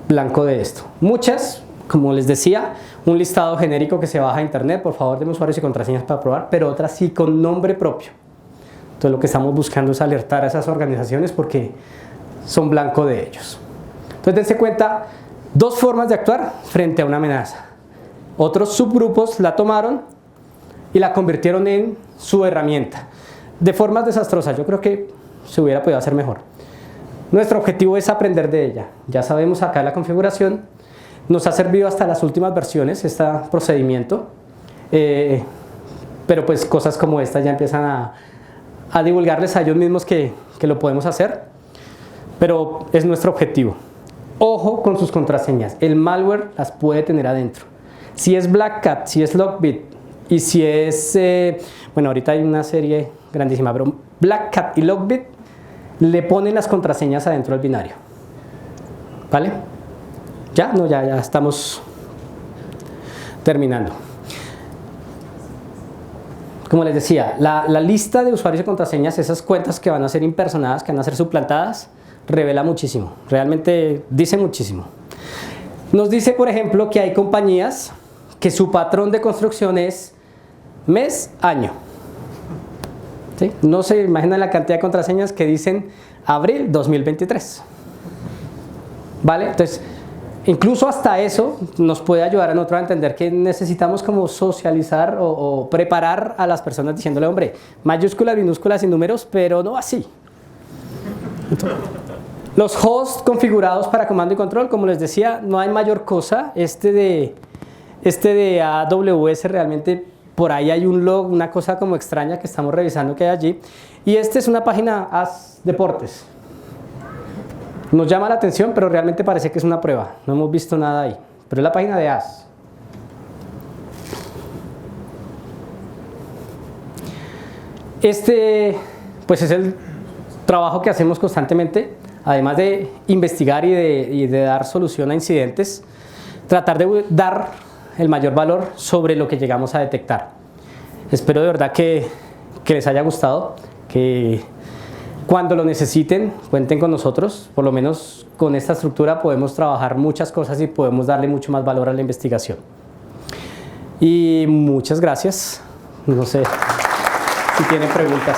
blanco de esto. Muchas, como les decía, un listado genérico que se baja a internet, por favor denme usuarios y contraseñas para probar, pero otras sí con nombre propio. Entonces lo que estamos buscando es alertar a esas organizaciones porque son blanco de ellos. Entonces dense cuenta, dos formas de actuar frente a una amenaza. Otros subgrupos la tomaron y la convirtieron en su herramienta. De formas desastrosas, yo creo que se hubiera podido hacer mejor. Nuestro objetivo es aprender de ella. Ya sabemos acá la configuración. Nos ha servido hasta las últimas versiones este procedimiento. Pero pues cosas como esta ya empiezan a divulgarles a ellos mismos que lo podemos hacer. Pero es nuestro objetivo. Ojo con sus contraseñas. El malware las puede tener adentro. Si es Black Cat, si es Lockbit y si es... bueno, ahorita hay una serie grandísima, pero Black Cat y Lockbit le ponen las contraseñas adentro del binario. ¿Vale? ¿Ya? No, ya estamos terminando. Como les decía, la lista de usuarios y contraseñas, esas cuentas que van a ser impersonadas, que van a ser suplantadas, revela muchísimo. Realmente dice muchísimo. Nos dice, por ejemplo, que hay compañías que su patrón de construcción es mes, año. ¿Sí? No se imaginan la cantidad de contraseñas que dicen abril 2023. ¿Vale? Entonces, incluso hasta eso nos puede ayudar a nosotros a entender que necesitamos como socializar o preparar a las personas diciéndole, hombre, mayúsculas, minúsculas y números, pero no así. Entonces, los hosts configurados para comando y control, como les decía, no hay mayor cosa. Este de AWS realmente por ahí hay un log, una cosa como extraña que estamos revisando que hay allí. Y esta es una página AS Deportes. Nos llama la atención, pero realmente parece que es una prueba. No hemos visto nada ahí. Pero es la página de AS. Pues es el trabajo que hacemos constantemente. Además de investigar y de dar solución a incidentes, tratar de dar el mayor valor sobre lo que llegamos a detectar. Espero de verdad que les haya gustado, que cuando lo necesiten cuenten con nosotros. Por lo menos con esta estructura podemos trabajar muchas cosas y podemos darle mucho más valor a la investigación. Y muchas gracias. No sé si tienen preguntas.